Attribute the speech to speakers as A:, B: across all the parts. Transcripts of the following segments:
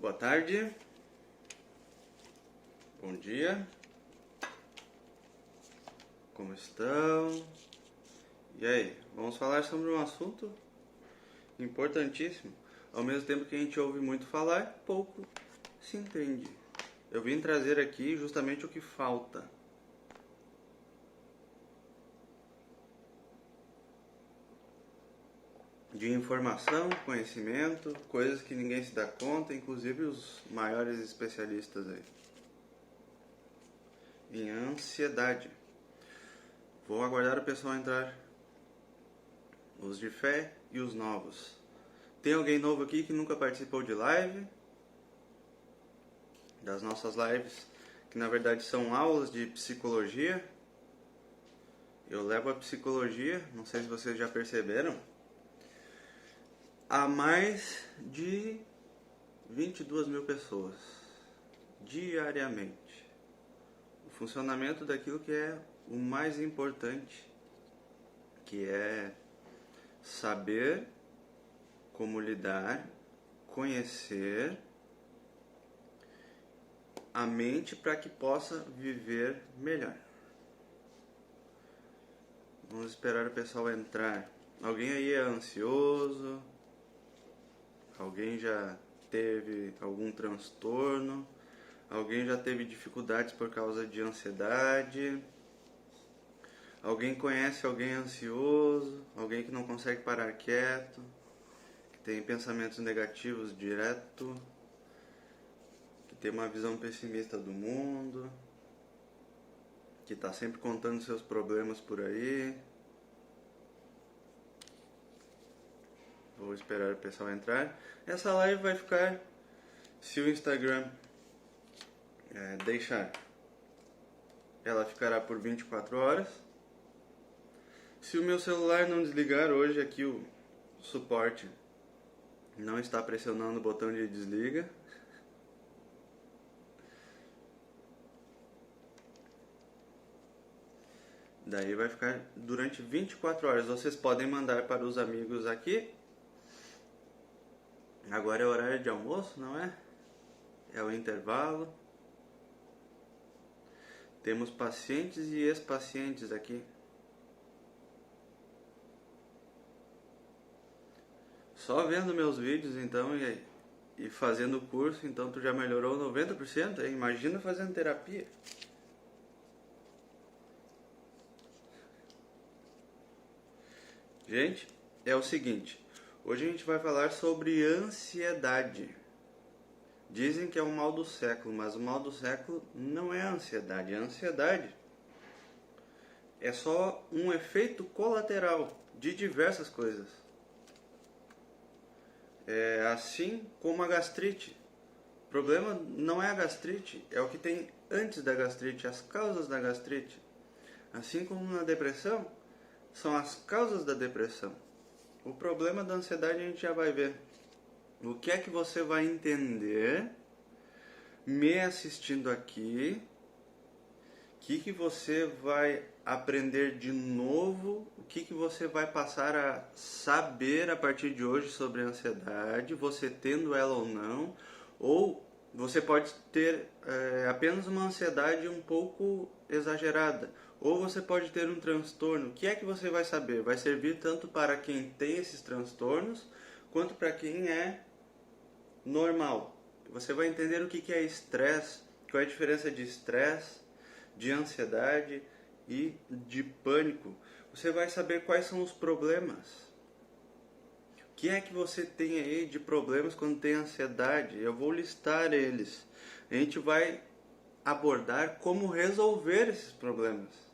A: boa tarde, bom dia, como estão? E aí, vamos falar sobre um assunto importantíssimo. Ao mesmo tempo que a gente ouve muito falar, pouco se entende. Eu vim trazer aqui justamente o que falta. De informação, conhecimento, coisas que ninguém se dá conta, inclusive os maiores especialistas aí. Em ansiedade. Vou aguardar o pessoal entrar. Os de fé e os novos. Tem alguém novo aqui que nunca participou de live? Das nossas lives, que na verdade são aulas de psicologia. Eu levo a psicologia, não sei se vocês já perceberam, a mais de 22 mil pessoas diariamente. O funcionamento daquilo que é o mais importante, que é saber como lidar, conhecer a mente para que possa viver melhor. Vamos esperar o pessoal entrar. Alguém aí é ansioso? Alguém já teve algum transtorno? Alguém já teve dificuldades por causa de ansiedade? Alguém conhece alguém ansioso? Alguém que não consegue parar quieto? Que tem pensamentos negativos direto? Que tem uma visão pessimista do mundo? Que está sempre contando seus problemas por aí? Vou esperar o pessoal entrar. Essa live vai ficar, se o Instagram deixar, ela ficará por 24 horas. Se o meu celular não desligar hoje, aqui o suporte não está pressionando o botão de desliga. Daí vai ficar durante 24 horas. Vocês podem mandar para os amigos aqui. Agora é horário de almoço, não é? É o intervalo. Temos pacientes e ex-pacientes aqui. Só vendo meus vídeos então e fazendo o curso, então tu já melhorou 90%, hein? Imagina fazendo terapia. Gente, é o seguinte, hoje a gente vai falar sobre ansiedade. Dizem que é o mal do século, mas o mal do século não é a ansiedade. A ansiedade é só um efeito colateral de diversas coisas. É assim como a gastrite. O problema não é a gastrite, é o que tem antes da gastrite, as causas da gastrite. Assim como na depressão, são as causas da depressão. O problema da ansiedade a gente já vai ver. O que é que você vai entender me assistindo aqui? O que você vai aprender de novo? O que você vai passar a saber a partir de hoje sobre a ansiedade? Você tendo ela ou não? Ou você pode ter apenas uma ansiedade um pouco exagerada. Ou você pode ter um transtorno. O que é que você vai saber? Vai servir tanto para quem tem esses transtornos, quanto para quem é normal. Você vai entender o que é estresse, qual é a diferença de estresse, de ansiedade e de pânico. Você vai saber quais são os problemas. O que é que você tem aí de problemas quando tem ansiedade? Eu vou listar eles. A gente vai abordar como resolver esses problemas.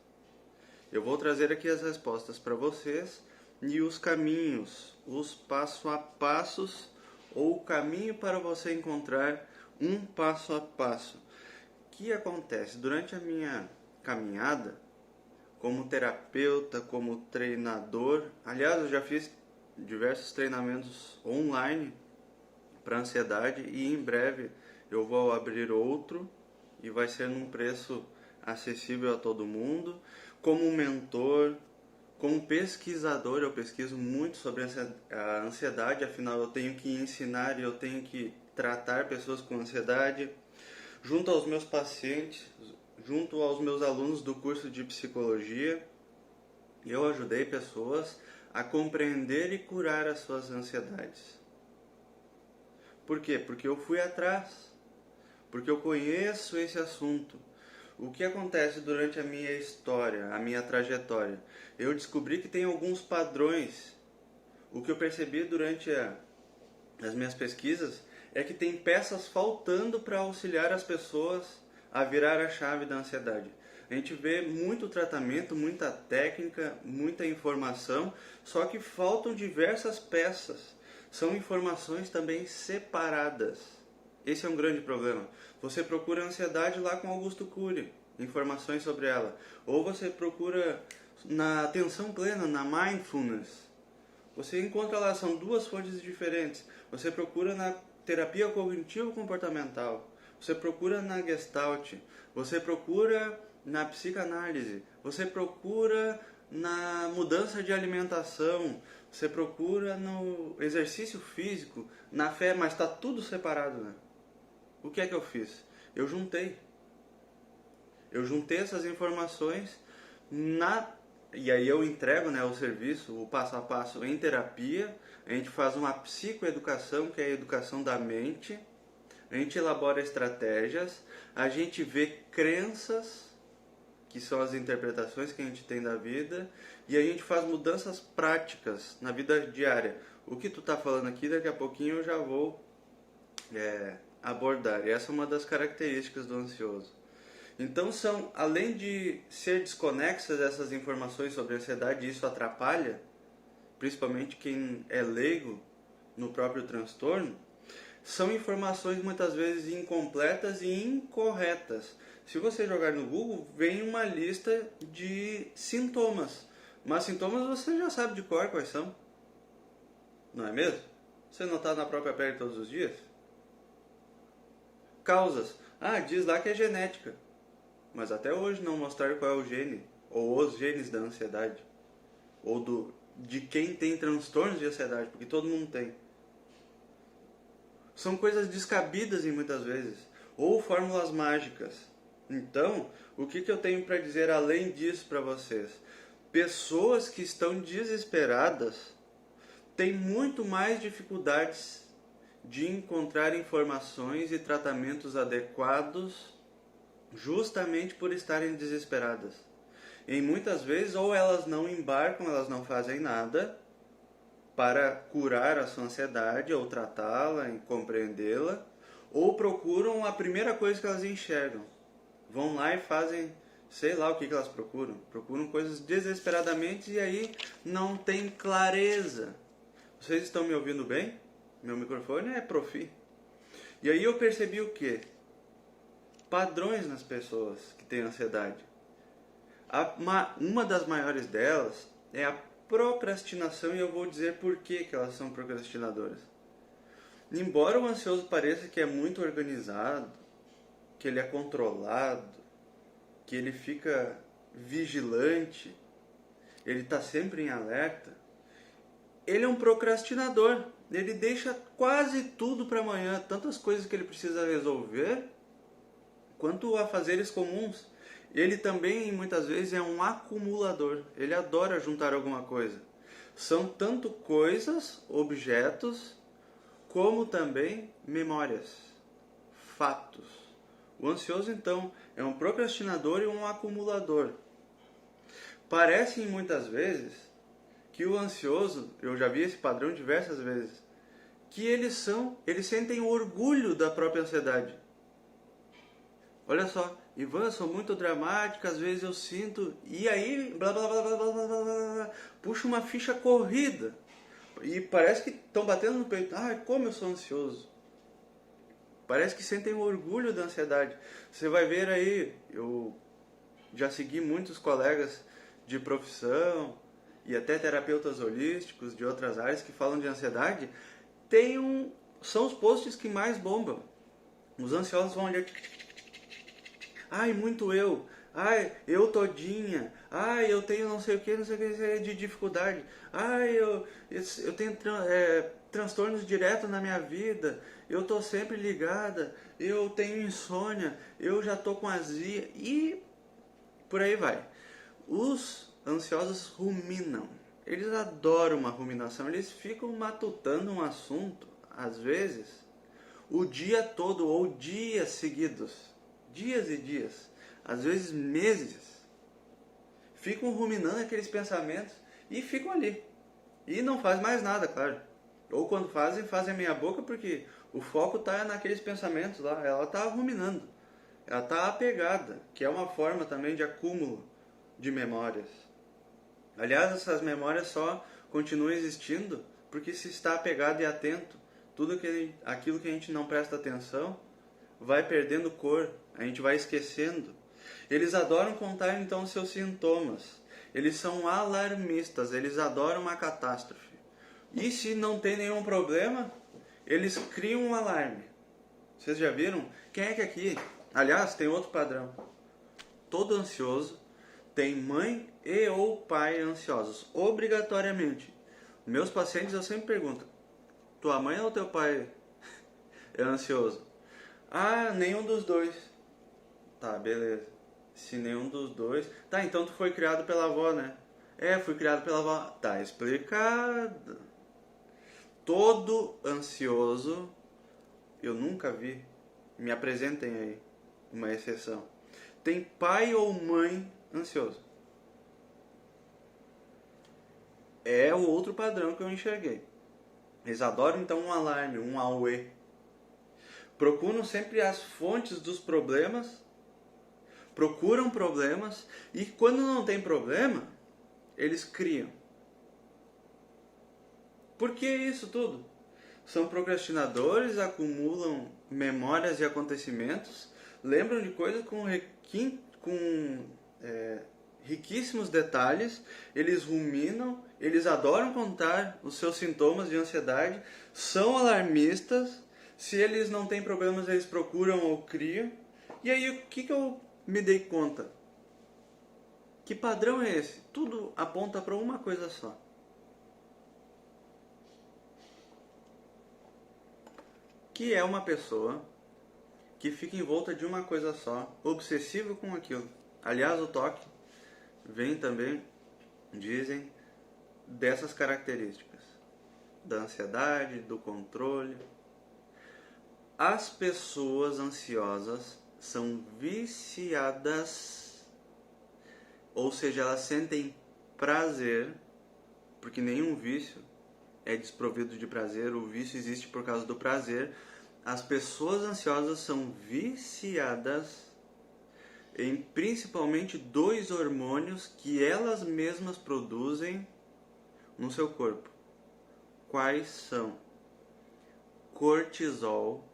A: Eu vou trazer aqui as respostas para vocês e os caminhos, os passo a passos ou o caminho para você encontrar um passo a passo. O que acontece? Durante a minha caminhada, como terapeuta, como treinador, aliás, eu já fiz diversos treinamentos online para ansiedade e em breve eu vou abrir outro e vai ser num preço acessível a todo mundo. Como mentor, como pesquisador, eu pesquiso muito sobre a ansiedade, afinal eu tenho que ensinar e eu tenho que tratar pessoas com ansiedade. Junto aos meus pacientes, junto aos meus alunos do curso de psicologia, eu ajudei pessoas a compreender e curar as suas ansiedades. Por quê? Porque eu fui atrás, porque eu conheço esse assunto. O que acontece durante a minha história, a minha trajetória? Eu descobri que tem alguns padrões. O que eu percebi durante as minhas pesquisas é que tem peças faltando para auxiliar as pessoas a virar a chave da ansiedade. A gente vê muito tratamento, muita técnica, muita informação, só que faltam diversas peças. São informações também separadas. Esse é um grande problema. Você procura ansiedade lá com Augusto Cury, informações sobre ela. Ou você procura na atenção plena, na mindfulness. Você encontra lá, são duas fontes diferentes. Você procura na terapia cognitivo-comportamental. Você procura na Gestalt. Você procura na psicanálise. Você procura na mudança de alimentação. Você procura no exercício físico, na fé, mas está tudo separado, né? O que é que eu fiz? Eu juntei essas informações e aí eu entrego, né, o serviço, o passo a passo em terapia. A gente faz uma psicoeducação, que é a educação da mente. A gente elabora estratégias, a gente vê crenças, que são as interpretações que a gente tem da vida, e a gente faz mudanças práticas na vida diária. O que tu está falando aqui, daqui a pouquinho eu já vou abordar. E essa é uma das características do ansioso. Então, além de ser desconexas essas informações sobre a ansiedade, e isso atrapalha, principalmente quem é leigo no próprio transtorno, são informações muitas vezes incompletas e incorretas. Se você jogar no Google, vem uma lista de sintomas. Mas sintomas você já sabe de cor quais são. Não é mesmo? Você não está na própria pele todos os dias? Causas. Diz lá que é genética. Mas até hoje não mostraram qual é o gene, ou os genes da ansiedade. Ou de quem tem transtornos de ansiedade, porque todo mundo tem. São coisas descabidas em muitas vezes, ou fórmulas mágicas. Então, o que eu tenho para dizer além disso para vocês? Pessoas que estão desesperadas têm muito mais dificuldades de encontrar informações e tratamentos adequados justamente por estarem desesperadas. E muitas vezes, ou elas não embarcam, elas não fazem nada para curar a sua ansiedade, ou tratá-la e compreendê-la, ou procuram a primeira coisa que elas enxergam. Vão lá e fazem, sei lá o que elas procuram. Procuram coisas desesperadamente e aí não tem clareza. Vocês estão me ouvindo bem? Meu microfone é profi. E aí eu percebi o quê? Padrões nas pessoas que têm ansiedade. Uma das maiores delas é a procrastinação, e eu vou dizer por que elas são procrastinadoras. Embora o ansioso pareça que é muito organizado, que ele é controlado, que ele fica vigilante, ele está sempre em alerta, ele é um procrastinador. Ele deixa quase tudo para amanhã, tantas coisas que ele precisa resolver, quanto a afazeres comuns. Ele também, muitas vezes, é um acumulador. Ele adora juntar alguma coisa. São tanto coisas, objetos, como também memórias, fatos. O ansioso, então, é um procrastinador e um acumulador. Parece, muitas vezes, que o ansioso, eu já vi esse padrão diversas vezes, que eles sentem orgulho da própria ansiedade. Olha só, Ivan, eu sou muito dramática, às vezes eu sinto, e aí, blá blá blá blá blá blá blá, blá, puxa uma ficha corrida. E parece que estão batendo no peito. Como eu sou ansioso. Parece que sentem orgulho da ansiedade. Você vai ver aí, eu já segui muitos colegas de profissão e até terapeutas holísticos de outras áreas que falam de ansiedade. São os posts que mais bombam. Os ansiosos vão olhar. Muito eu. Eu todinha. Eu tenho não sei o que de dificuldade. Eu tenho transtornos direto na minha vida, eu tô sempre ligada, eu tenho insônia, eu já tô com azia e por aí vai. Os ansiosos ruminam. Eles adoram uma ruminação, eles ficam matutando um assunto, às vezes, o dia todo ou dias seguidos, dias e dias, às vezes meses. Ficam ruminando aqueles pensamentos e ficam ali. E não faz mais nada, claro. Ou quando fazem, fazem meia boca porque o foco está naqueles pensamentos lá. Ela está ruminando. Ela está apegada, que é uma forma também de acúmulo de memórias. Aliás, essas memórias só continuam existindo porque se está apegado e atento. Aquilo que a gente não presta atenção vai perdendo cor, a gente vai esquecendo. Eles adoram contar então seus sintomas. Eles são alarmistas, eles adoram uma catástrofe. E se não tem nenhum problema, eles criam um alarme. Vocês já viram? Quem é que aqui... Aliás, tem outro padrão. Todo ansioso tem mãe e ou pai ansiosos, obrigatoriamente. Meus pacientes eu sempre pergunto, tua mãe ou teu pai é ansioso? Ah, nenhum dos dois. Tá, beleza. Se nenhum dos dois... Tá, então tu foi criado pela avó, né? É, fui criado pela avó. Tá explicado. Todo ansioso, eu nunca vi. Me apresentem aí uma exceção. Tem pai ou mãe ansioso. É o outro padrão que eu enxerguei. Eles adoram então um alarme, um auê. Procuram sempre as fontes dos problemas, procuram problemas e quando não tem problema, eles criam. Por que isso tudo? São procrastinadores, acumulam memórias e acontecimentos, lembram de coisas com riquíssimos detalhes, eles ruminam, eles adoram contar os seus sintomas de ansiedade, são alarmistas, se eles não têm problemas eles procuram ou criam. E aí o que eu me dei conta? Que padrão é esse? Tudo aponta para uma coisa só. Que é uma pessoa que fica envolta de uma coisa só, obsessivo com aquilo. Aliás, o toque vem também, dizem, dessas características. Da ansiedade, do controle. As pessoas ansiosas são viciadas, ou seja, elas sentem prazer, porque nenhum vício é desprovido de prazer, o vício existe por causa do prazer. As pessoas ansiosas são viciadas em principalmente 2 hormônios que elas mesmas produzem no seu corpo. Quais são? Cortisol,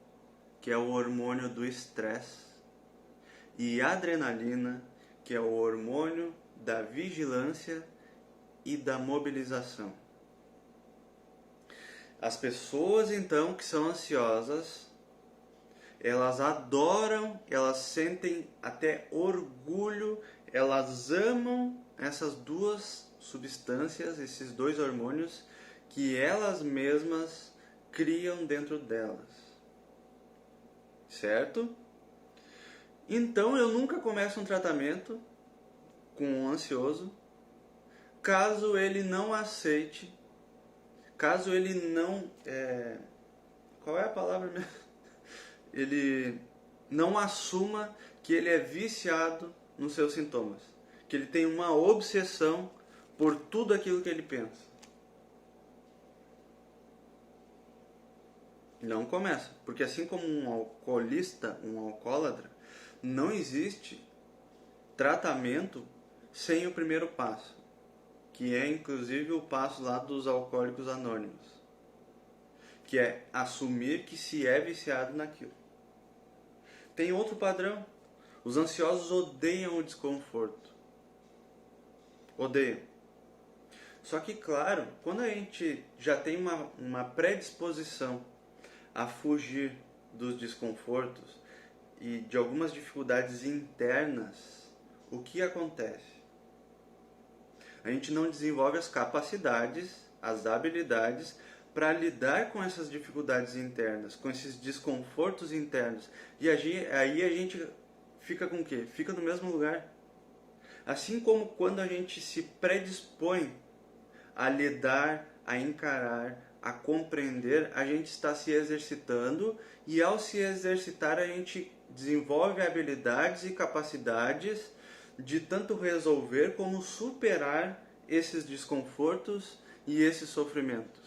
A: que é o hormônio do estresse, e adrenalina, que é o hormônio da vigilância e da mobilização. As pessoas então que são ansiosas, elas adoram, elas sentem até orgulho, elas amam essas 2 substâncias, esses 2 hormônios que elas mesmas criam dentro delas. Certo? Então eu nunca começo um tratamento com um ansioso caso ele não aceite, caso ele não... qual é a palavra mesmo? Ele não assuma que ele é viciado nos seus sintomas, que ele tem uma obsessão por tudo aquilo que ele pensa. Não começa, porque assim como um alcoolista, um alcoólatra, não existe tratamento sem o primeiro passo, que é inclusive o passo lá dos alcoólicos anônimos, que é assumir que se é viciado naquilo. Tem outro padrão. Os ansiosos odeiam o desconforto. Odeiam. Só que, claro, quando a gente já tem uma predisposição a fugir dos desconfortos e de algumas dificuldades internas, o que acontece? A gente não desenvolve as capacidades, as habilidades para lidar com essas dificuldades internas, com esses desconfortos internos. E aí a gente fica com o quê? Fica no mesmo lugar. Assim como quando a gente se predispõe a lidar, a encarar, a compreender, a gente está se exercitando, e ao se exercitar a gente desenvolve habilidades e capacidades de tanto resolver como superar esses desconfortos e esses sofrimentos.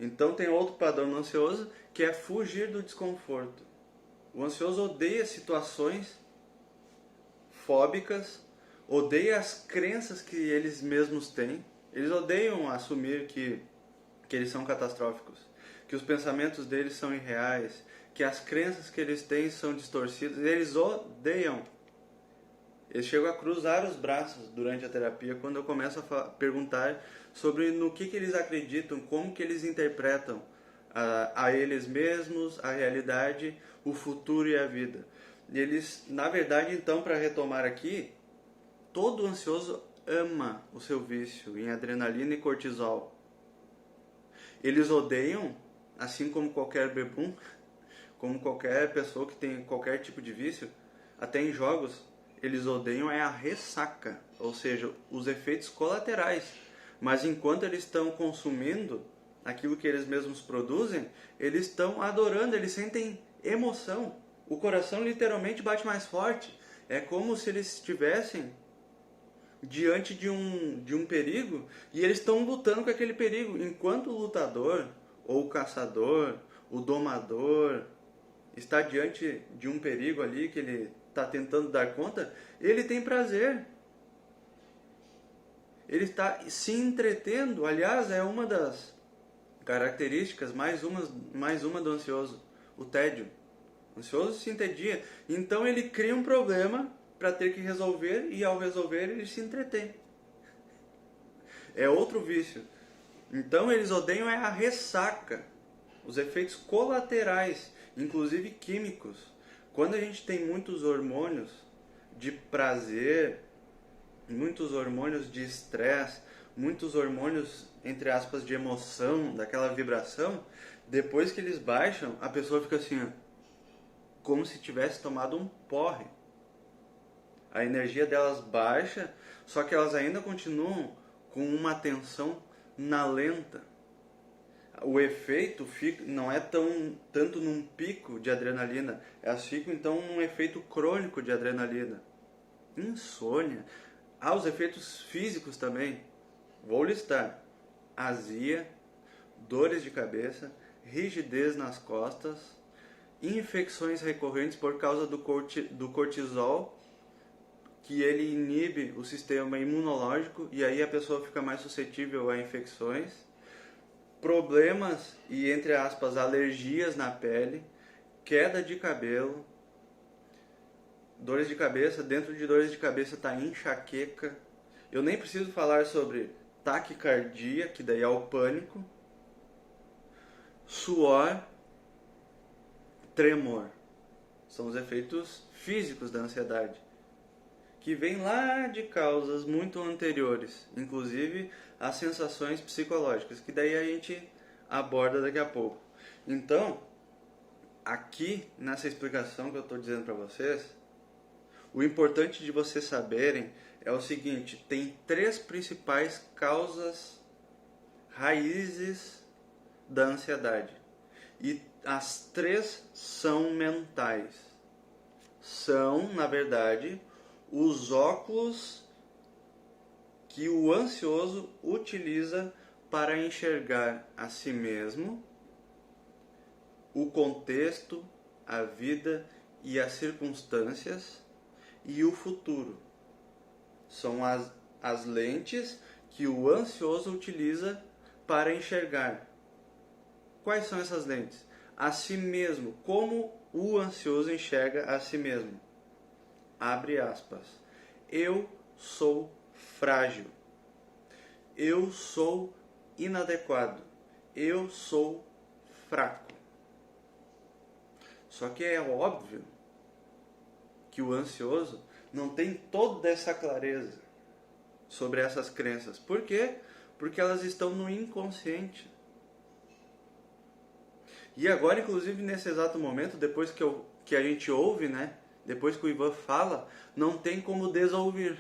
A: Então tem outro padrão no ansioso, que é fugir do desconforto. O ansioso odeia situações fóbicas, odeia as crenças que eles mesmos têm. Eles odeiam assumir que eles são catastróficos, que os pensamentos deles são irreais, que as crenças que eles têm são distorcidas. Eles odeiam. Eles chegam a cruzar os braços durante a terapia quando eu começo a perguntar sobre no que eles acreditam, como que eles interpretam a eles mesmos, a realidade, o futuro e a vida. Eles, na verdade, então, para retomar aqui, todo ansioso ama o seu vício em adrenalina e cortisol. Eles odeiam, assim como qualquer bebum, como qualquer pessoa que tem qualquer tipo de vício, até em jogos, eles odeiam é a ressaca, ou seja, os efeitos colaterais. Mas enquanto eles estão consumindo aquilo que eles mesmos produzem, eles estão adorando, eles sentem emoção. O coração literalmente bate mais forte. É como se eles estivessem diante de um perigo e eles estão lutando com aquele perigo. Enquanto o lutador, ou o caçador, o domador, está diante de um perigo ali que ele está tentando dar conta, ele tem prazer. Ele está se entretendo. Aliás, é uma das características, mais uma do ansioso, o tédio. O ansioso se entedia. Então ele cria um problema para ter que resolver, e ao resolver ele se entretém. É outro vício. Então eles odeiam é a ressaca, os efeitos colaterais, inclusive químicos. Quando a gente tem muitos hormônios de prazer, muitos hormônios de estresse, muitos hormônios, entre aspas, de emoção, daquela vibração, depois que eles baixam, a pessoa fica assim, ó, como se tivesse tomado um porre. A energia delas baixa, só que elas ainda continuam com uma tensão na lenta. O efeito não é tanto num pico de adrenalina, elas ficam então num efeito crônico de adrenalina. Insônia. Os efeitos físicos também. Vou listar: azia, dores de cabeça, rigidez nas costas, infecções recorrentes por causa do cortisol, que ele inibe o sistema imunológico e aí a pessoa fica mais suscetível a infecções, problemas e, entre aspas, alergias na pele, queda de cabelo, dores de cabeça. Dentro de dores de cabeça está enxaqueca. Eu nem preciso falar sobre taquicardia, que daí é o pânico, suor, tremor. São os efeitos físicos da ansiedade, que vem lá de causas muito anteriores, inclusive as sensações psicológicas, que daí a gente aborda daqui a pouco. Então, aqui nessa explicação que eu estou dizendo para vocês, o importante de vocês saberem é o seguinte: tem 3 principais causas raízes da ansiedade, e as 3 são mentais. São, na verdade, os óculos que o ansioso utiliza para enxergar a si mesmo, o contexto, a vida e as circunstâncias e o futuro. São as lentes que o ansioso utiliza para enxergar. Quais são essas lentes? A si mesmo. Como o ansioso enxerga a si mesmo? Abre aspas. Eu sou frágil. Eu sou inadequado. Eu sou fraco. Só que é óbvio que o ansioso não tem toda essa clareza sobre essas crenças. Por quê? Porque elas estão no inconsciente. E agora, inclusive, nesse exato momento, depois que a gente ouve, né? Depois que o Ivan fala, não tem como desouvir.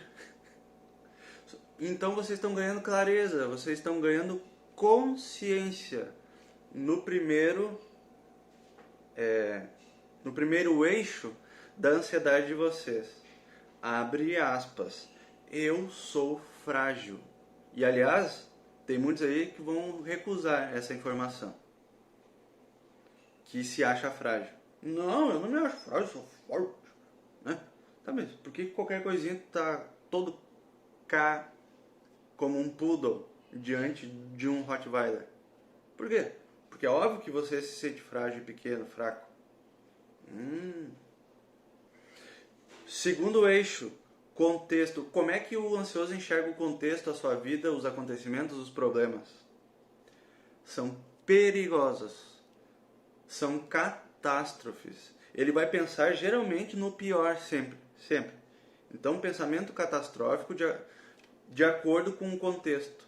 A: Então vocês estão ganhando clareza, vocês estão ganhando consciência no primeiro eixo da ansiedade de vocês. Abre aspas. Eu sou frágil. E aliás, tem muitos aí que vão recusar essa informação. Que se acha frágil. Não, eu não me acho frágil, eu sou forte. Né? Tá mesmo. Por que qualquer coisinha tá todo cá como um poodle diante de um Rottweiler? Por quê? Porque é óbvio que você se sente frágil, pequeno, fraco. Segundo eixo, contexto. Como é que o ansioso enxerga o contexto, a sua vida, os acontecimentos, os problemas? São perigosos. São catástrofes. Ele vai pensar geralmente no pior sempre. Sempre. Então, pensamento catastrófico de acordo com o contexto.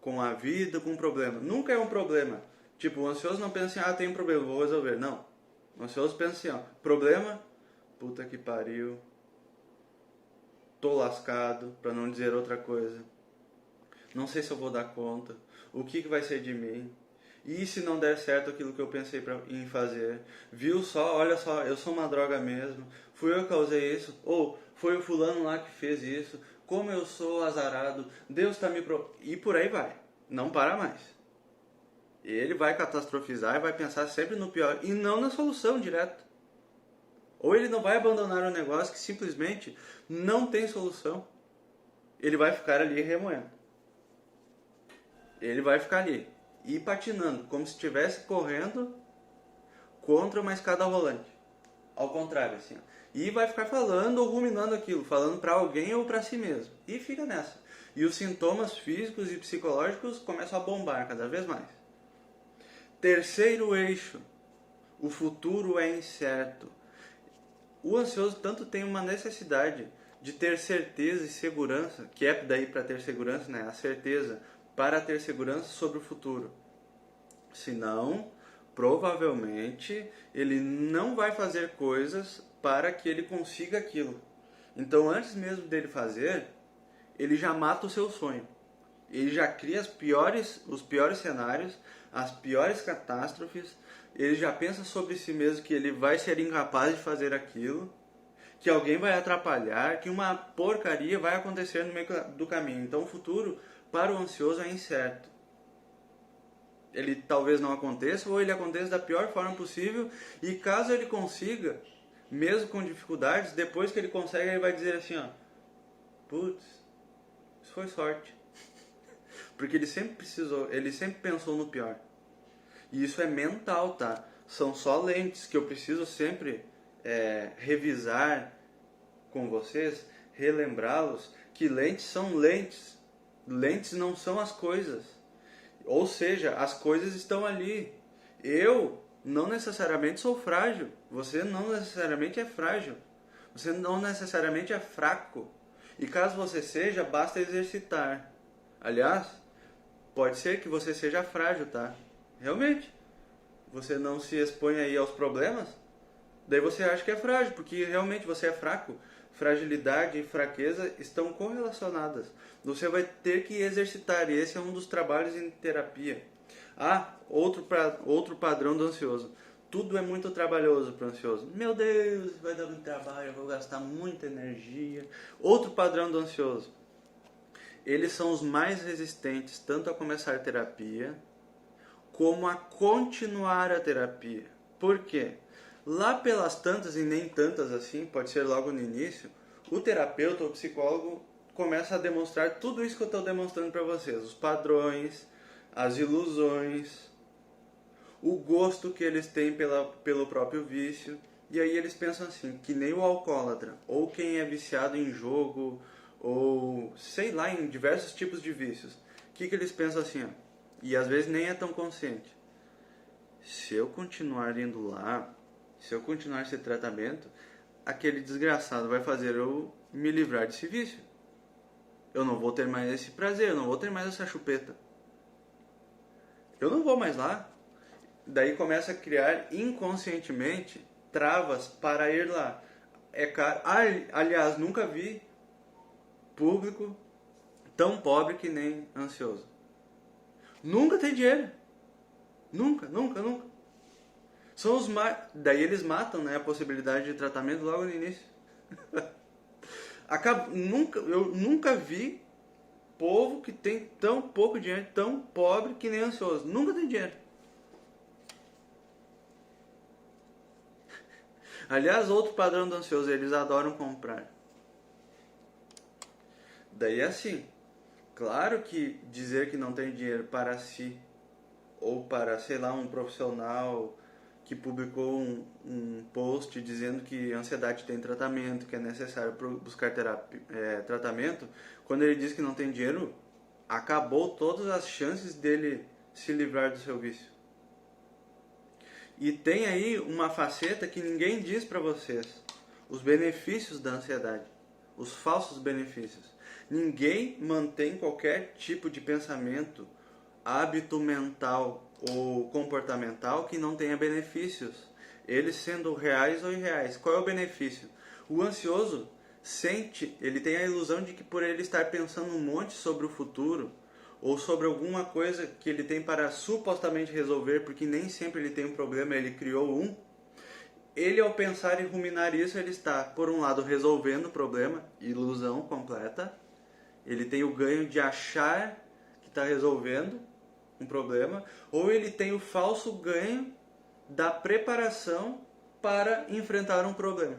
A: Com a vida, com o problema. Nunca é um problema. Tipo, o ansioso não pensa assim, tem um problema, vou resolver. Não. O ansioso pensa assim, problema, puta que pariu, tô lascado, pra não dizer outra coisa. Não sei se eu vou dar conta. O que vai ser de mim? E se não der certo aquilo que eu pensei em fazer? Viu só? Olha só, eu sou uma droga mesmo. Fui eu que causei isso? Ou foi o fulano lá que fez isso? Como eu sou azarado? Deus tá me... E por aí vai. Não para mais. Ele vai catastrofizar e vai pensar sempre no pior. E não na solução direto. Ou ele não vai abandonar um negócio que simplesmente não tem solução. Ele vai ficar ali remoendo. Ele vai ficar ali. E patinando, como se estivesse correndo contra uma escada rolante. Ao contrário, assim. E vai ficar falando ou ruminando aquilo, falando para alguém ou para si mesmo. E fica nessa. E os sintomas físicos e psicológicos começam a bombar cada vez mais. Terceiro eixo. O futuro é incerto. O ansioso tanto tem uma necessidade de ter certeza e segurança, que é daí para ter segurança, né? A certeza para ter segurança sobre o futuro. Senão, provavelmente, ele não vai fazer coisas para que ele consiga aquilo. Então, antes mesmo dele fazer, ele já mata o seu sonho. Ele já cria os piores cenários, as piores catástrofes. Ele já pensa sobre si mesmo que ele vai ser incapaz de fazer aquilo, que alguém vai atrapalhar, que uma porcaria vai acontecer no meio do caminho. Então, o futuro para o ansioso é incerto. Ele talvez não aconteça, ou ele aconteça da pior forma possível, e caso ele consiga, mesmo com dificuldades, depois que ele consegue, ele vai dizer assim, putz, isso foi sorte. Porque ele sempre pensou no pior. E isso é mental, tá? São só lentes que eu preciso sempre revisar com vocês, relembrá-los, que lentes são lentes. Lentes não são as coisas. Ou seja, as coisas estão ali. Eu não necessariamente sou frágil. Você não necessariamente é frágil. Você não necessariamente é fraco. E caso você seja, basta exercitar. Aliás, pode ser que você seja frágil, tá? Realmente. Você não se expõe aí aos problemas, daí você acha que é frágil, porque realmente você é fraco. Fragilidade e fraqueza estão correlacionadas. Você vai ter que exercitar, e esse é um dos trabalhos em terapia. Outro padrão do ansioso. Tudo é muito trabalhoso para o ansioso. Meu Deus, vai dar muito trabalho, eu vou gastar muita energia. Outro padrão do ansioso. Eles são os mais resistentes tanto a começar a terapia, como a continuar a terapia. Por quê? Lá pelas tantas, e nem tantas assim, pode ser logo no início, o terapeuta ou psicólogo começa a demonstrar tudo isso que eu estou demonstrando para vocês. Os padrões, as ilusões, o gosto que eles têm pelo próprio vício. E aí eles pensam assim, que nem o alcoólatra, ou quem é viciado em jogo, ou sei lá, em diversos tipos de vícios. O que eles pensam assim, e às vezes nem é tão consciente. Se eu continuar indo lá, se eu continuar esse tratamento, aquele desgraçado vai fazer eu me livrar desse vício. Eu não vou ter mais esse prazer, eu não vou ter mais essa chupeta. Eu não vou mais lá. daí começa a criar inconscientemente travas para ir lá. É caro. Aliás, nunca vi público tão pobre que nem ansioso. Nunca tem dinheiro. Nunca, nunca, nunca. São os daí eles matam, né, a possibilidade de tratamento logo no início. Eu nunca vi povo que tem tão pouco dinheiro, tão pobre que nem ansioso. Nunca tem dinheiro. Aliás, outro padrão do ansioso, eles adoram comprar. Daí é assim, claro que dizer que não tem dinheiro para si, ou para, sei lá, um profissional que publicou um post dizendo que a ansiedade tem tratamento, que é necessário buscar tratamento, quando ele diz que não tem dinheiro, acabou todas as chances dele se livrar do seu vício. E tem aí uma faceta que ninguém diz para vocês, os benefícios da ansiedade, os falsos benefícios. Ninguém mantém qualquer tipo de pensamento, hábito mental ou comportamental que não tenha benefícios, eles sendo reais ou irreais. Qual é o benefício? O ansioso sente, ele tem a ilusão de que por ele estar pensando um monte sobre o futuro ou sobre alguma coisa que ele tem para supostamente resolver, porque nem sempre ele tem um problema, ele criou um. Ele, ao pensar e ruminar isso, ele está, por um lado, resolvendo o problema, ilusão completa. Ele tem o ganho de achar que está resolvendo um problema, ou ele tem o falso ganho da preparação para enfrentar um problema.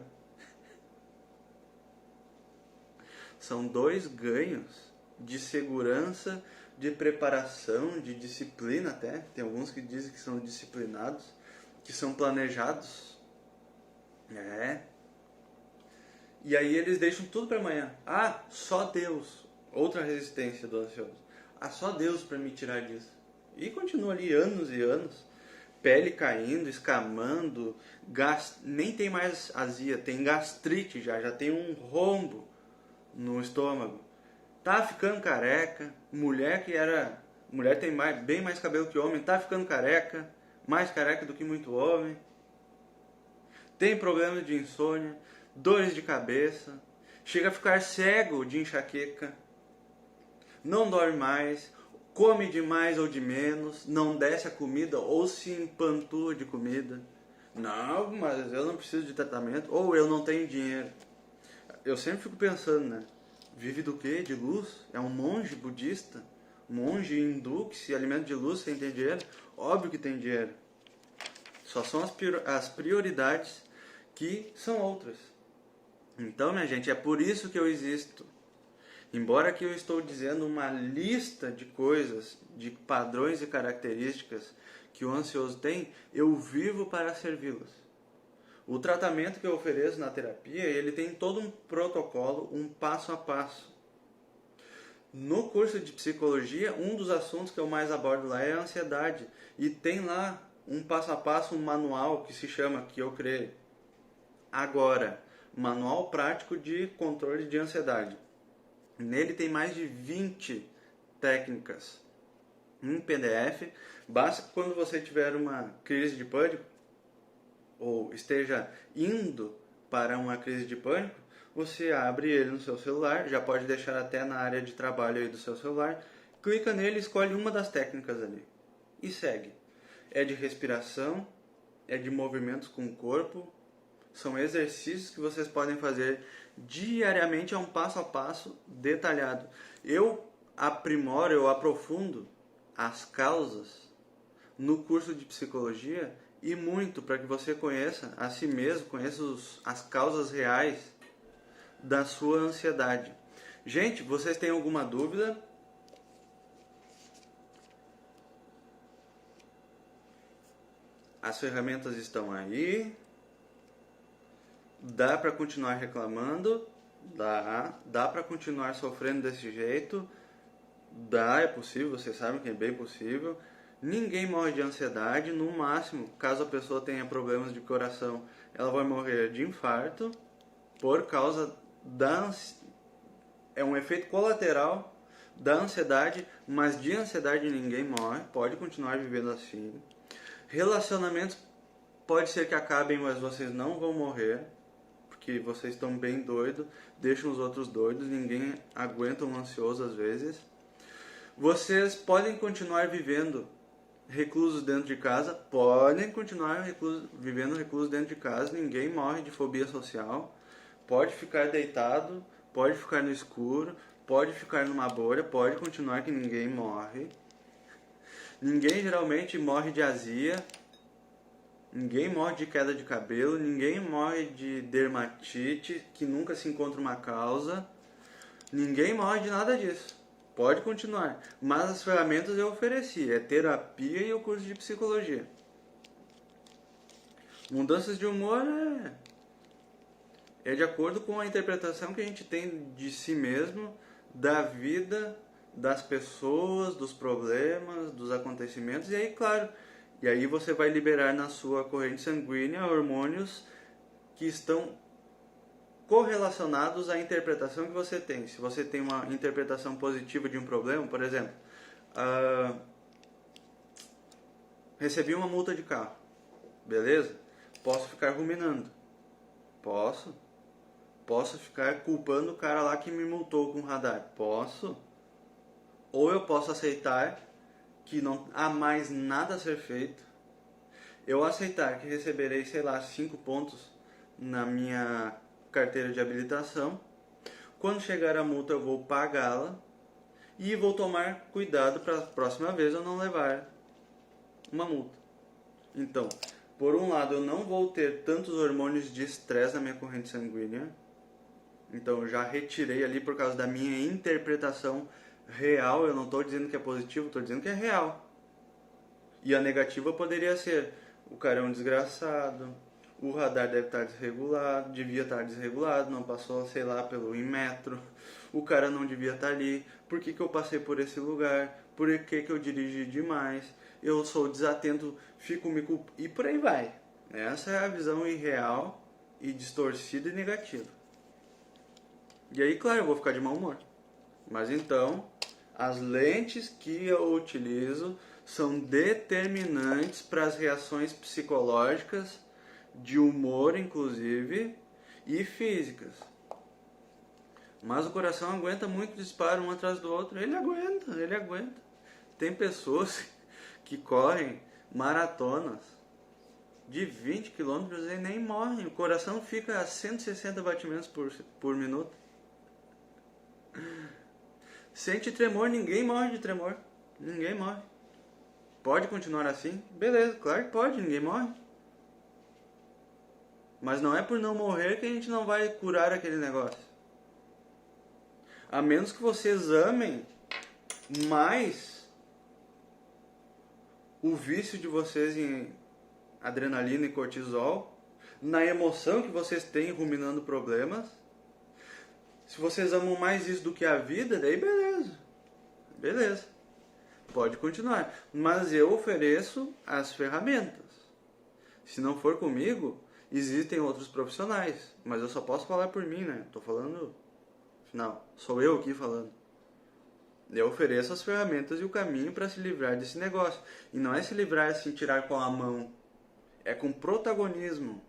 A: São dois ganhos de segurança, de preparação, de disciplina até. Tem alguns que dizem que são disciplinados, que são planejados. E aí eles deixam tudo para amanhã. Ah, só Deus. Outra resistência do ansioso. Ah, só Deus para me tirar disso. E continua ali anos e anos. Pele caindo, escamando. Nem tem mais azia, tem gastrite já tem um rombo no estômago. Tá ficando careca. Mulher tem bem mais cabelo que homem, tá ficando careca. Mais careca do que muito homem. Tem problema de insônia, dores de cabeça. Chega a ficar cego de enxaqueca. Não dorme mais, come de mais ou de menos, não desce a comida ou se empantua de comida. Não, mas eu não preciso de tratamento, ou eu não tenho dinheiro. Eu sempre fico pensando, né? Vive do quê? De luz? É um monge budista? Monge hindu que se alimenta de luz sem ter dinheiro? Óbvio que tem dinheiro. Só são as prioridades que são outras. Então, minha gente, é por isso que eu existo. Embora que eu estou dizendo uma lista de coisas, de padrões e características que o ansioso tem, eu vivo para servi-los. O tratamento que eu ofereço na terapia, ele tem todo um protocolo, um passo a passo. No curso de psicologia, um dos assuntos que eu mais abordo lá é a ansiedade. E tem lá um passo a passo, um manual que se chama, que eu criei agora, Manual Prático de Controle de Ansiedade. Nele tem mais de 20 técnicas em PDF. Basta que quando você tiver uma crise de pânico, ou esteja indo para uma crise de pânico, você abre ele no seu celular, já pode deixar até na área de trabalho aí do seu celular, clica nele e escolhe uma das técnicas ali e segue. É de respiração, é de movimentos com o corpo, são exercícios que vocês podem fazer diariamente, é um passo a passo detalhado. Eu aprimoro, eu aprofundo as causas no curso de psicologia e muito para que você conheça a si mesmo, conheça as causas reais da sua ansiedade. Gente, vocês têm alguma dúvida? As ferramentas estão aí. Dá para continuar reclamando? Dá para continuar sofrendo desse jeito? Dá, é possível, vocês sabem que é bem possível. Ninguém morre de ansiedade, no máximo, caso a pessoa tenha problemas de coração, ela vai morrer de infarto por causa é um efeito colateral da ansiedade, mas de ansiedade ninguém morre, pode continuar vivendo assim. Relacionamentos pode ser que acabem, mas vocês não vão morrer, porque vocês estão bem doidos, deixam os outros doidos, ninguém aguenta um ansioso às vezes. Vocês podem continuar vivendo reclusos dentro de casa, podem continuar vivendo reclusos dentro de casa, ninguém morre de fobia social, pode ficar deitado, pode ficar no escuro, pode ficar numa bolha, pode continuar que ninguém morre. Ninguém geralmente morre de azia, ninguém morre de queda de cabelo, ninguém morre de dermatite, que nunca se encontra uma causa, ninguém morre de nada disso. Pode continuar, mas as ferramentas eu ofereci, é terapia e o curso de psicologia. Mudanças de humor é de acordo com a interpretação que a gente tem de si mesmo, da vida, das pessoas, dos problemas, dos acontecimentos, e aí, claro, e aí você vai liberar na sua corrente sanguínea hormônios que estão correlacionados à interpretação que você tem. Se você tem uma interpretação positiva de um problema, por exemplo, recebi uma multa de carro, beleza? Posso ficar ruminando? Posso ficar culpando o cara lá que me multou com o radar? Posso. Ou eu posso aceitar que não há mais nada a ser feito. Eu aceitar que receberei, 5 pontos na minha carteira de habilitação. Quando chegar a multa eu vou pagá-la e vou tomar cuidado para a próxima vez eu não levar uma multa. Então, por um lado eu não vou ter tantos hormônios de estresse na minha corrente sanguínea. Então eu já retirei ali por causa da minha interpretação real. Eu não estou dizendo que é positivo, estou dizendo que é real. E a negativa poderia ser: o cara é um desgraçado, o radar deve estar desregulado, devia estar desregulado, não passou, pelo Inmetro, o cara não devia estar ali, por que eu passei por esse lugar, por que eu dirigi demais, eu sou desatento, fico me culpando, e por aí vai. Essa é a visão irreal e distorcida e negativa. E aí, claro, eu vou ficar de mau humor. Mas então, as lentes que eu utilizo são determinantes para as reações psicológicas, de humor inclusive, e físicas. Mas o coração aguenta muito disparo um atrás do outro. Ele aguenta. Tem pessoas que correm maratonas de 20 km e nem morrem. O coração fica a 160 batimentos por minuto. Sente tremor, ninguém morre de tremor. Ninguém morre. Pode continuar assim? Beleza, claro que pode, ninguém morre. Mas não é por não morrer que a gente não vai curar aquele negócio. A menos que vocês amem mais o vício de vocês em adrenalina e cortisol, na emoção que vocês têm ruminando problemas. Se vocês amam mais isso do que a vida, daí beleza, pode continuar. Mas eu ofereço as ferramentas. Se não for comigo, existem outros profissionais, mas eu só posso falar por mim, né? Tô falando, afinal, sou eu aqui falando. Eu ofereço as ferramentas e o caminho para se livrar desse negócio. E não é se livrar assim, tirar com a mão. É com protagonismo.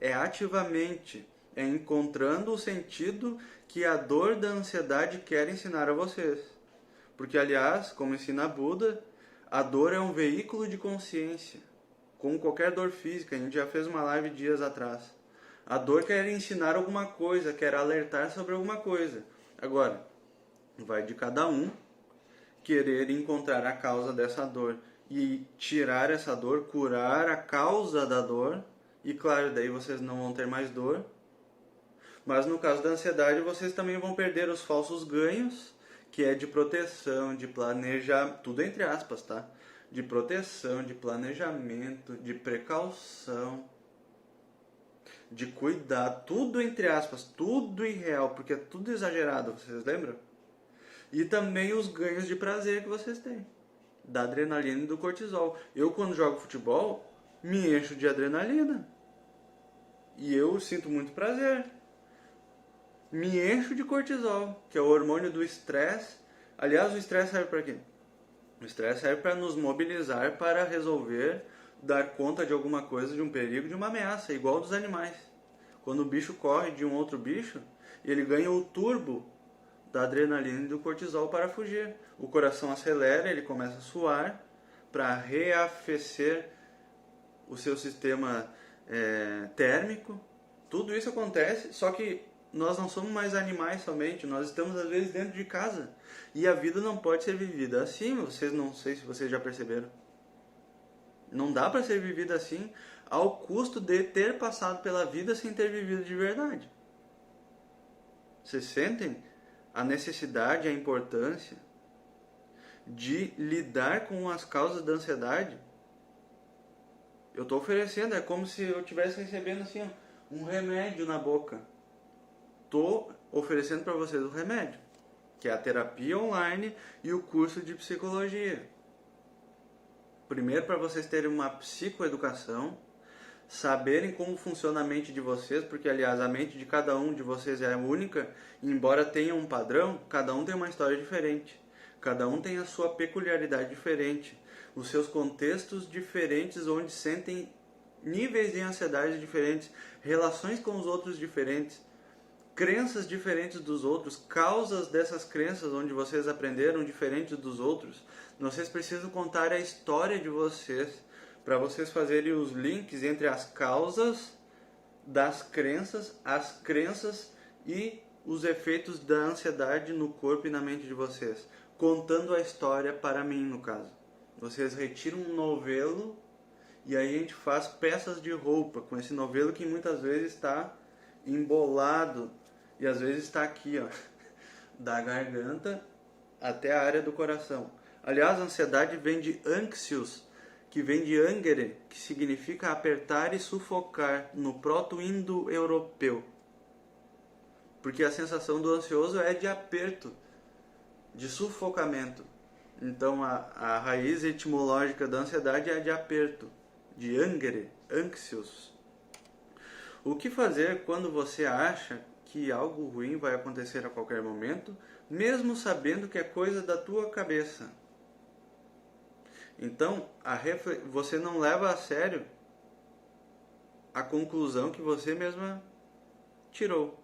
A: É ativamente. É encontrando o sentido que a dor da ansiedade quer ensinar a vocês. Porque, aliás, como ensina Buda, a dor é um veículo de consciência. Como qualquer dor física, a gente já fez uma live dias atrás. A dor quer ensinar alguma coisa, quer alertar sobre alguma coisa. Agora, vai de cada um querer encontrar a causa dessa dor e tirar essa dor, curar a causa da dor. E claro, daí vocês não vão ter mais dor. Mas no caso da ansiedade, vocês também vão perder os falsos ganhos, que é de proteção, de planejar, tudo entre aspas, tá? De proteção, de planejamento, de precaução, de cuidado, tudo entre aspas, tudo irreal, porque é tudo exagerado, vocês lembram? E também os ganhos de prazer que vocês têm, da adrenalina e do cortisol. Eu, quando jogo futebol, me encho de adrenalina. E eu sinto muito prazer. Me encho de cortisol, que é o hormônio do estresse. Aliás, o estresse serve para quê? O estresse serve para nos mobilizar para resolver dar conta de alguma coisa, de um perigo, de uma ameaça, igual dos animais. Quando o bicho corre de um outro bicho, ele ganha o turbo da adrenalina e do cortisol para fugir. O coração acelera, ele começa a suar para reaquecer o seu sistema térmico. Tudo isso acontece, só que nós não somos mais animais somente, nós estamos às vezes dentro de casa. E a vida não pode ser vivida assim, não sei se vocês já perceberam. Não dá para ser vivida assim ao custo de ter passado pela vida sem ter vivido de verdade. Vocês sentem a necessidade, a importância de lidar com as causas da ansiedade? Eu estou oferecendo, é como se eu estivesse recebendo assim, um remédio na boca. Estou oferecendo para vocês o remédio, que é a terapia online e o curso de psicologia. Primeiro, para vocês terem uma psicoeducação, saberem como funciona a mente de vocês, porque, aliás, a mente de cada um de vocês é única, e embora tenha um padrão, cada um tem uma história diferente. Cada um tem a sua peculiaridade diferente, os seus contextos diferentes, onde sentem níveis de ansiedade diferentes, relações com os outros diferentes, crenças diferentes dos outros, causas dessas crenças onde vocês aprenderam diferentes dos outros. Vocês precisam contar a história de vocês para vocês fazerem os links entre as causas das crenças, as crenças e os efeitos da ansiedade no corpo e na mente de vocês. Contando a história para mim, no caso. Vocês retiram um novelo e aí a gente faz peças de roupa com esse novelo que muitas vezes está embolado e às vezes está aqui, ó, da garganta até a área do coração. Aliás, a ansiedade vem de anxious, que vem de angere, que significa apertar e sufocar, no proto-indo-europeu. Porque a sensação do ansioso é de aperto, de sufocamento. Então a raiz etimológica da ansiedade é de aperto, de angere, anxious. O que fazer quando você acha que algo ruim vai acontecer a qualquer momento, mesmo sabendo que é coisa da tua cabeça? Então, você não leva a sério a conclusão que você mesma tirou.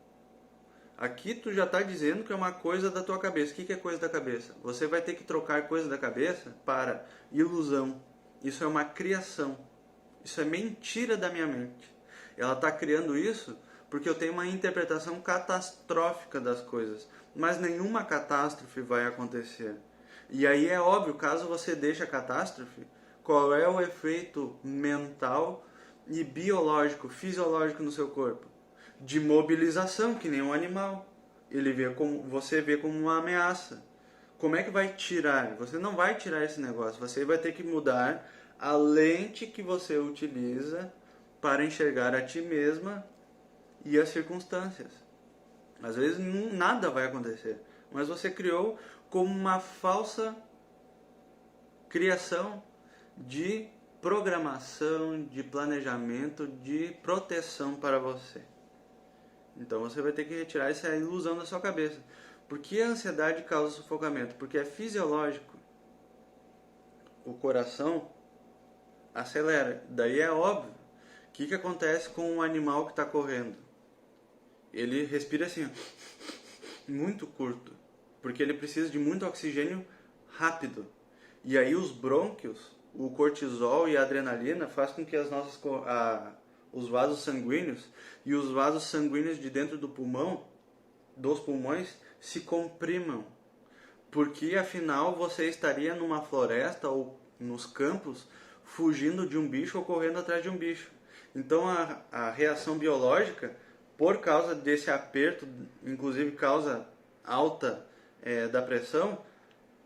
A: Aqui tu já está dizendo que é uma coisa da tua cabeça. O que é coisa da cabeça? Você vai ter que trocar coisa da cabeça para ilusão. Isso é uma criação. Isso é mentira da minha mente. Ela está criando isso porque eu tenho uma interpretação catastrófica das coisas. Mas nenhuma catástrofe vai acontecer. E aí é óbvio, caso você deixe a catástrofe, qual é o efeito mental e biológico, fisiológico no seu corpo? De mobilização, que nem um animal. Você vê como uma ameaça. Como é que vai tirar? Você não vai tirar esse negócio. Você vai ter que mudar a lente que você utiliza para enxergar a ti mesma e as circunstâncias. Às vezes nada vai acontecer, mas você criou como uma falsa criação de programação, de planejamento, de proteção para você. Então você vai ter que retirar essa ilusão da sua cabeça. Por que a ansiedade causa sufocamento? Porque é fisiológico. O coração acelera. Daí é óbvio. O que acontece com um animal que está correndo? Ele respira assim, muito curto. Porque ele precisa de muito oxigênio rápido. E aí os brônquios, o cortisol e a adrenalina faz com que os vasos sanguíneos e os vasos sanguíneos de dentro do pulmão, dos pulmões, se comprimam. Porque afinal você estaria numa floresta ou nos campos fugindo de um bicho ou correndo atrás de um bicho. Então a reação biológica, por causa desse aperto, inclusive causa alta da pressão,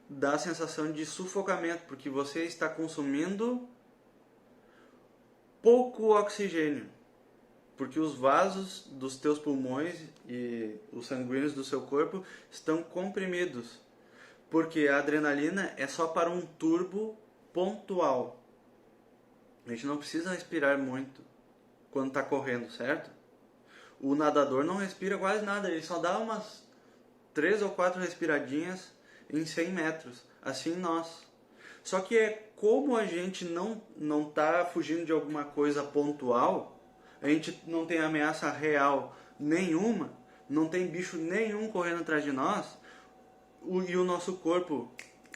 A: dá a sensação de sufocamento, porque você está consumindo pouco oxigênio, porque os vasos dos teus pulmões e os sanguíneos do seu corpo estão comprimidos, porque a adrenalina é só para um turbo pontual. A gente não precisa respirar muito quando está correndo, certo? O nadador não respira quase nada, ele só dá umas 3 ou 4 respiradinhas em 100 metros, assim nós. Só que como a gente não está fugindo de alguma coisa pontual, a gente não tem ameaça real nenhuma, não tem bicho nenhum correndo atrás de nós, e o nosso corpo,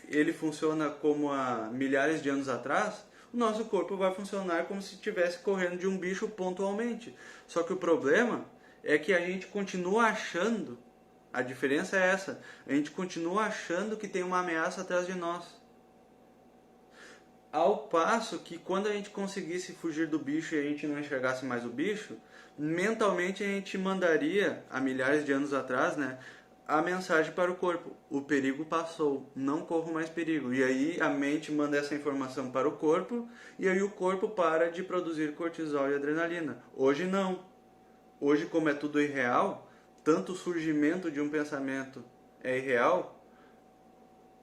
A: ele funciona como há milhares de anos atrás, o nosso corpo vai funcionar como se estivesse correndo de um bicho pontualmente. Só que o problema é que a gente continua achando, a diferença é essa, a gente continua achando que tem uma ameaça atrás de nós. Ao passo que quando a gente conseguisse fugir do bicho e a gente não enxergasse mais o bicho, mentalmente a gente mandaria, há milhares de anos atrás, né, a mensagem para o corpo: o perigo passou, não corro mais perigo. E aí a mente manda essa informação para o corpo, e aí o corpo para de produzir cortisol e adrenalina. Hoje não. Hoje, como é tudo irreal, tanto o surgimento de um pensamento é irreal,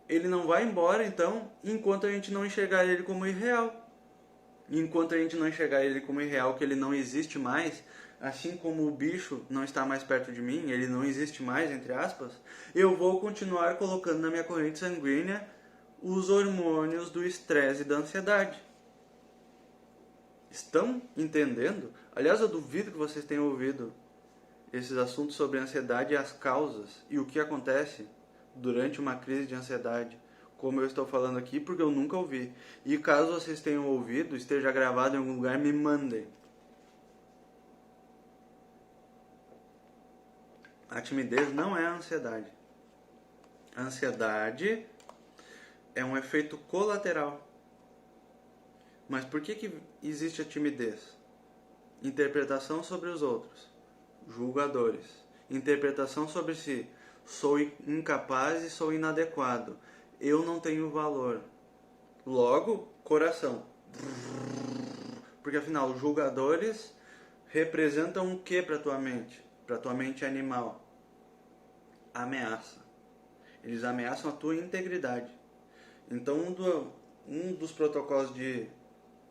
A: ele não vai embora, então, enquanto a gente não enxergar ele como irreal. Enquanto a gente não enxergar ele como irreal, que ele não existe mais, assim como o bicho não está mais perto de mim, ele não existe mais, entre aspas, eu vou continuar colocando na minha corrente sanguínea os hormônios do estresse e da ansiedade. Estão entendendo? Aliás, eu duvido que vocês tenham ouvido esses assuntos sobre ansiedade e as causas e o que acontece durante uma crise de ansiedade, como eu estou falando aqui, porque eu nunca ouvi. E caso vocês tenham ouvido, esteja gravado em algum lugar, me mandem. A timidez não é a ansiedade. A ansiedade é um efeito colateral. Mas por que existe a timidez? Interpretação sobre os outros. Julgadores. Interpretação sobre si. Sou incapaz e sou inadequado. Eu não tenho valor. Logo, coração. Porque afinal, julgadores representam o que para tua mente? Para tua mente animal? Ameaça. Eles ameaçam a tua integridade. Então, um dos protocolos de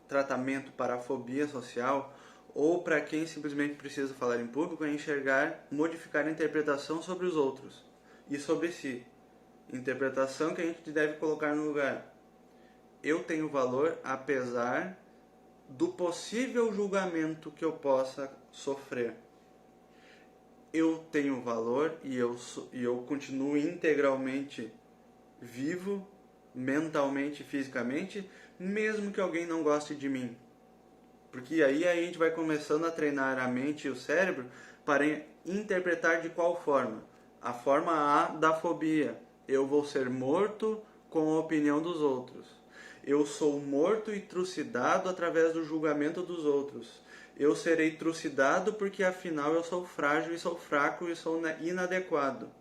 A: tratamento para a fobia social, ou para quem simplesmente precisa falar em público, é enxergar, modificar a interpretação sobre os outros e sobre si. Interpretação que a gente deve colocar no lugar: eu tenho valor apesar do possível julgamento que eu possa sofrer. Eu tenho valor e eu continuo integralmente vivo, mentalmente e fisicamente, mesmo que alguém não goste de mim. Porque aí a gente vai começando a treinar a mente e o cérebro para interpretar de qual forma? A forma A da fobia. Eu vou ser morto com a opinião dos outros. Eu sou morto e trucidado através do julgamento dos outros. Eu serei trucidado porque afinal eu sou frágil e sou fraco e sou inadequado.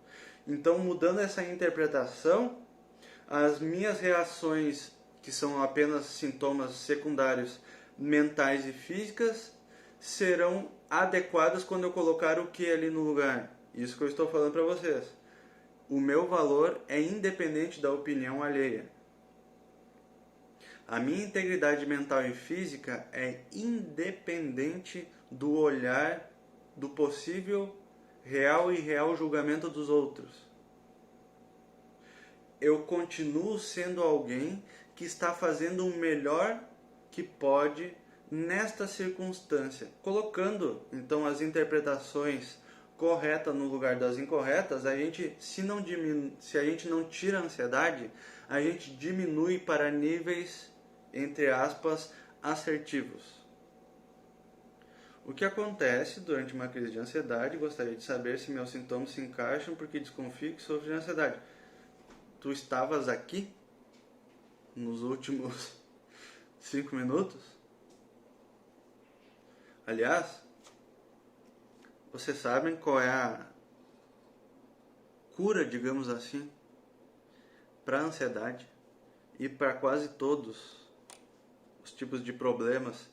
A: Então, mudando essa interpretação, as minhas reações, que são apenas sintomas secundários mentais e físicas, serão adequadas quando eu colocar o que ali no lugar. Isso que eu estou falando para vocês. O meu valor é independente da opinião alheia. A minha integridade mental e física é independente do olhar, do possível real e irreal julgamento dos outros. Eu continuo sendo alguém que está fazendo o melhor que pode nesta circunstância, colocando então as interpretações corretas no lugar das incorretas. Se a gente não tira a ansiedade, a gente diminui para níveis, entre aspas, assertivos. O que acontece durante uma crise de ansiedade? Gostaria de saber se meus sintomas se encaixam porque desconfio que sofro de ansiedade. Tu estavas aqui nos últimos 5 minutos? Aliás, vocês sabem qual é a cura, digamos assim, para a ansiedade e para quase todos os tipos de problemas,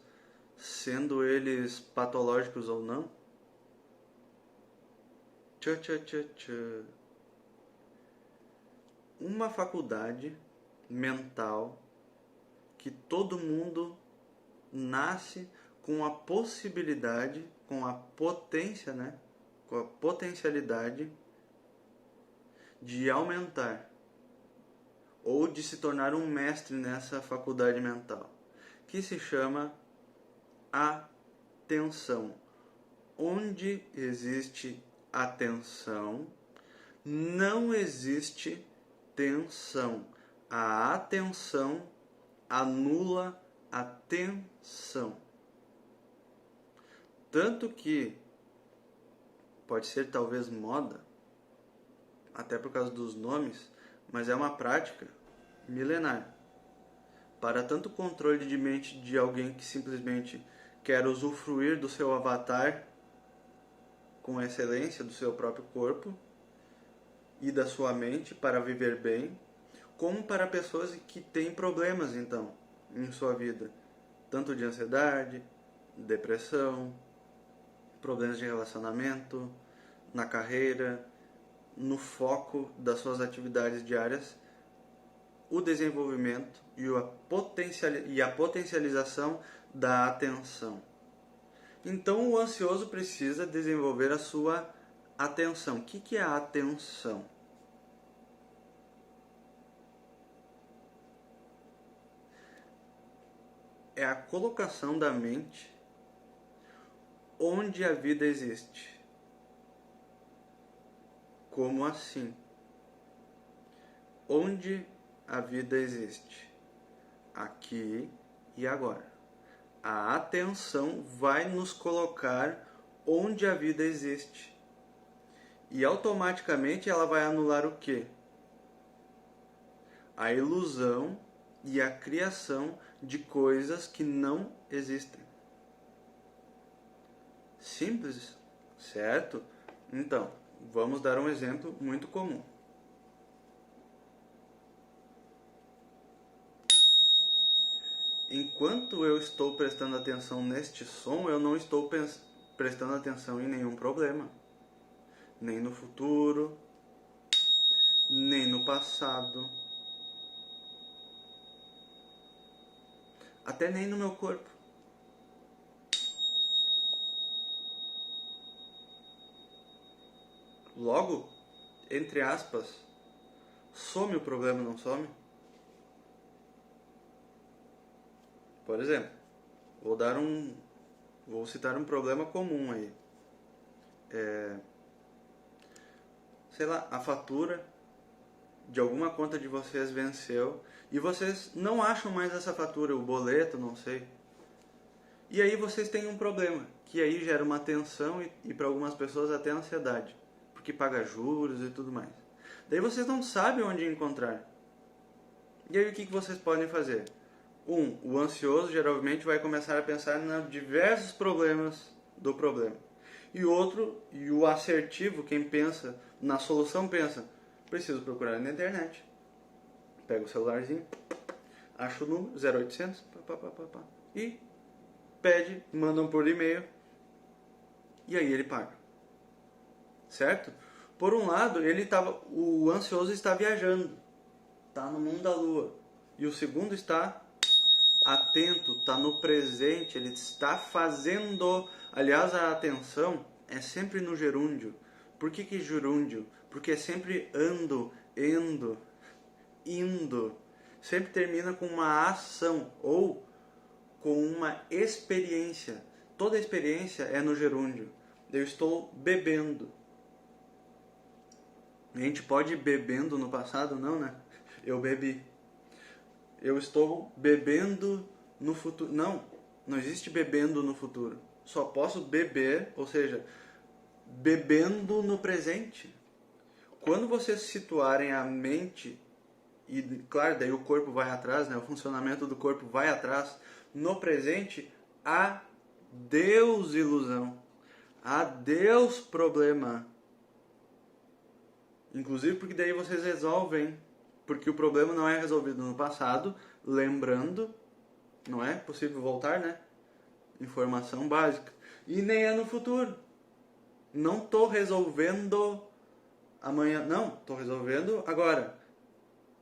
A: sendo eles patológicos ou não? Uma faculdade mental que todo mundo nasce com a possibilidade, com a potência, com a potencialidade de aumentar. ou de se tornar um mestre nessa faculdade mental, que se chama atenção. Onde existe atenção, não existe tensão. A atenção anula a tensão. Tanto que pode ser talvez moda, até por causa dos nomes, mas é uma prática milenar. Para tanto controle de mente de alguém que simplesmente quer usufruir do seu avatar com excelência do seu próprio corpo e da sua mente para viver bem, como para pessoas que têm problemas então em sua vida, tanto de ansiedade, depressão, problemas de relacionamento, na carreira, no foco das suas atividades diárias, o desenvolvimento e a potencialização da atenção. Então o ansioso precisa desenvolver a sua atenção. O que é a atenção? É a colocação da mente onde a vida existe. Como assim? Onde a vida existe? Aqui e agora. A atenção vai nos colocar onde a vida existe. E automaticamente ela vai anular o quê? A ilusão e a criação de coisas que não existem. Simples, certo? Então, vamos dar um exemplo muito comum. Enquanto eu estou prestando atenção neste som, eu não estou prestando atenção em nenhum problema. Nem no futuro, nem no passado, até nem no meu corpo. Logo, entre aspas, some o problema, não some? Por exemplo, vou citar um problema comum aí. Sei lá, a fatura de alguma conta de vocês venceu e vocês não acham mais essa fatura, o boleto, não sei. E aí vocês têm um problema, que aí gera uma tensão e para algumas pessoas até ansiedade, porque paga juros e tudo mais. Daí vocês não sabem onde encontrar. E aí o que vocês podem fazer? O ansioso geralmente vai começar a pensar em diversos problemas do problema. E o assertivo, quem pensa na solução, pensa, preciso procurar na internet. Pega o celularzinho, acha o número, 0800, e pede, mandam por e-mail, e aí ele paga. Certo? Por um lado, o ansioso está viajando, está no mundo da lua. E o segundo está atento, está no presente, ele está fazendo. Aliás, a atenção é sempre no gerúndio. Por que gerúndio? Porque é sempre ando, indo. Sempre termina com uma ação ou com uma experiência. Toda experiência é no gerúndio. Eu estou bebendo. A gente pode ir bebendo no passado? Não, né? Eu bebi. Eu estou bebendo no futuro. Não existe bebendo no futuro. Só posso beber, ou seja, bebendo no presente. Quando vocês situarem a mente, e claro, daí o corpo vai atrás, né? O funcionamento do corpo vai atrás, no presente, adeus ilusão, adeus problema. Inclusive porque daí vocês resolvem, porque o problema não é resolvido no passado, lembrando, não é possível voltar, né? Informação básica. E nem é no futuro. Não estou resolvendo amanhã, não, estou resolvendo agora.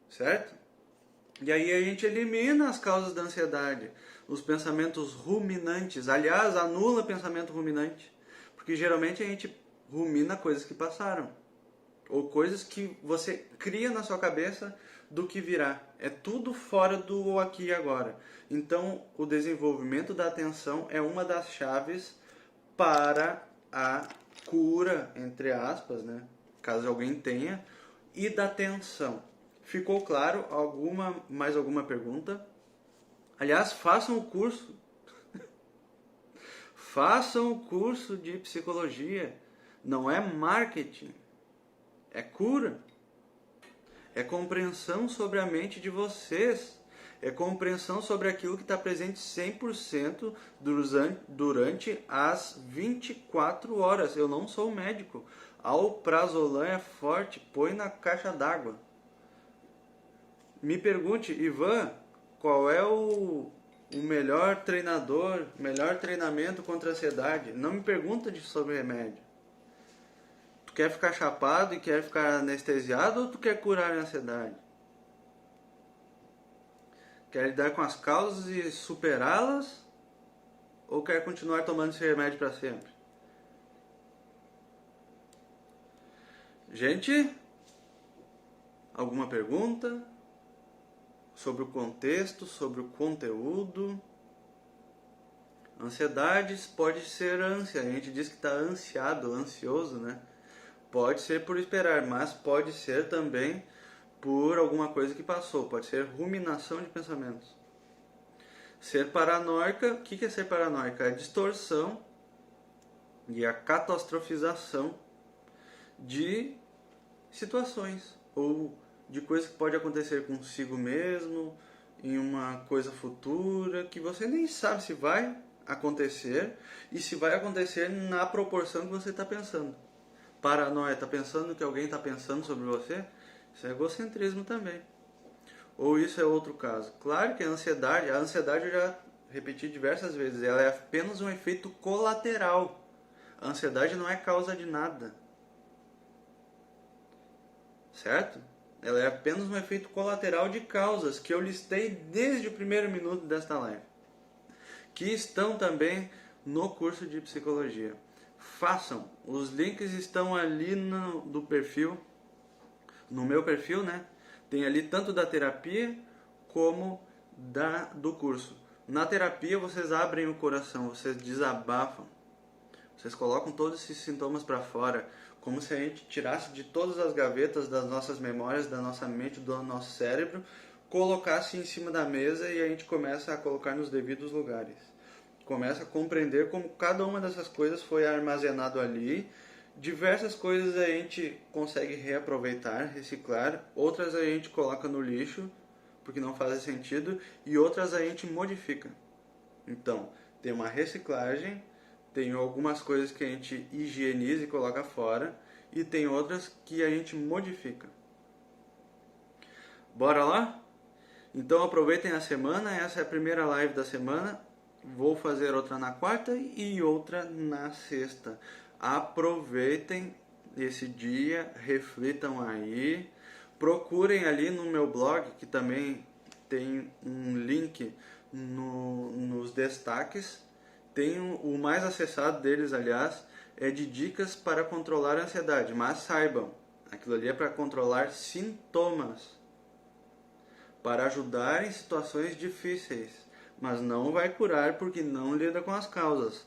A: Certo? E aí a gente elimina as causas da ansiedade, os pensamentos ruminantes. Aliás, anula pensamento ruminante, porque geralmente a gente rumina coisas que passaram, ou coisas que você cria na sua cabeça do que virá. É tudo fora do aqui e agora. Então, o desenvolvimento da atenção é uma das chaves para a cura, entre aspas, né? Caso alguém tenha, e da tensão. Ficou claro? Mais alguma pergunta? Aliás, façam o curso. Façam o curso de psicologia. Não é marketing. É cura. É compreensão sobre a mente de vocês. É compreensão sobre aquilo que está presente 100% durante as 24 horas. Eu não sou médico. Alprazolam é forte, põe na caixa d'água. Me pergunte, Ivan, qual é o melhor treinador, melhor treinamento contra a ansiedade? Não me pergunta sobre remédio. Tu quer ficar chapado e quer ficar anestesiado ou tu quer curar a ansiedade? Quer lidar com as causas e superá-las? Ou quer continuar tomando esse remédio para sempre? Gente, alguma pergunta sobre o contexto, sobre o conteúdo? Ansiedades pode ser ânsia. A gente diz que está ansiado, ansioso, né? Pode ser por esperar, mas pode ser também por alguma coisa que passou. Pode ser ruminação de pensamentos. Ser paranoica, o que é ser paranoica? É a distorção e a catastrofização de situações ou de coisas que pode acontecer consigo mesmo, em uma coisa futura, que você nem sabe se vai acontecer e se vai acontecer na proporção que você está pensando. Paranoia, está pensando que alguém está pensando sobre você? Isso é egocentrismo também. Ou isso é outro caso. Claro que a ansiedade eu já repeti diversas vezes, ela é apenas um efeito colateral. A ansiedade não é causa de nada. Certo? Ela é apenas um efeito colateral de causas que eu listei desde o primeiro minuto desta live, que estão também no curso de psicologia. Façam, os links estão ali do perfil, no meu perfil, né? Tem ali tanto da terapia como do curso. Na terapia vocês abrem o coração, vocês desabafam, vocês colocam todos esses sintomas para fora, como se a gente tirasse de todas as gavetas das nossas memórias, da nossa mente, do nosso cérebro, colocasse em cima da mesa e a gente começa a colocar nos devidos lugares. Começa a compreender como cada uma dessas coisas foi armazenado ali. Diversas coisas a gente consegue reaproveitar, reciclar, outras a gente coloca no lixo, porque não fazem sentido, e outras a gente modifica. Então, tem uma reciclagem, tem algumas coisas que a gente higieniza e coloca fora, e tem outras que a gente modifica. Bora lá? Então aproveitem a semana, essa é a primeira live da semana. Vou fazer outra na quarta e outra na sexta. Aproveitem esse dia, reflitam aí, procurem ali no meu blog, que também tem um link nos destaques. Tem o mais acessado deles, aliás, é de dicas para controlar a ansiedade. Mas saibam, aquilo ali é para controlar sintomas, para ajudar em situações difíceis, mas não vai curar porque não lida com as causas.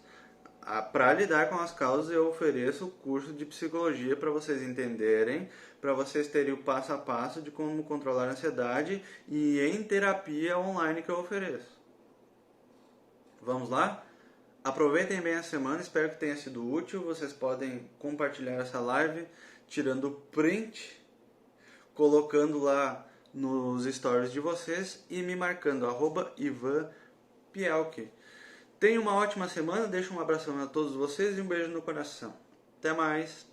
A: Para lidar com as causas, eu ofereço o curso de psicologia para vocês entenderem, para vocês terem o passo a passo de como controlar a ansiedade e em terapia online que eu ofereço. Vamos lá? Aproveitem bem a semana, espero que tenha sido útil. Vocês podem compartilhar essa live tirando print, colocando lá nos stories de vocês e me marcando @IvanPielke. Tenham uma ótima semana, deixo um abração a todos vocês e um beijo no coração. Até mais!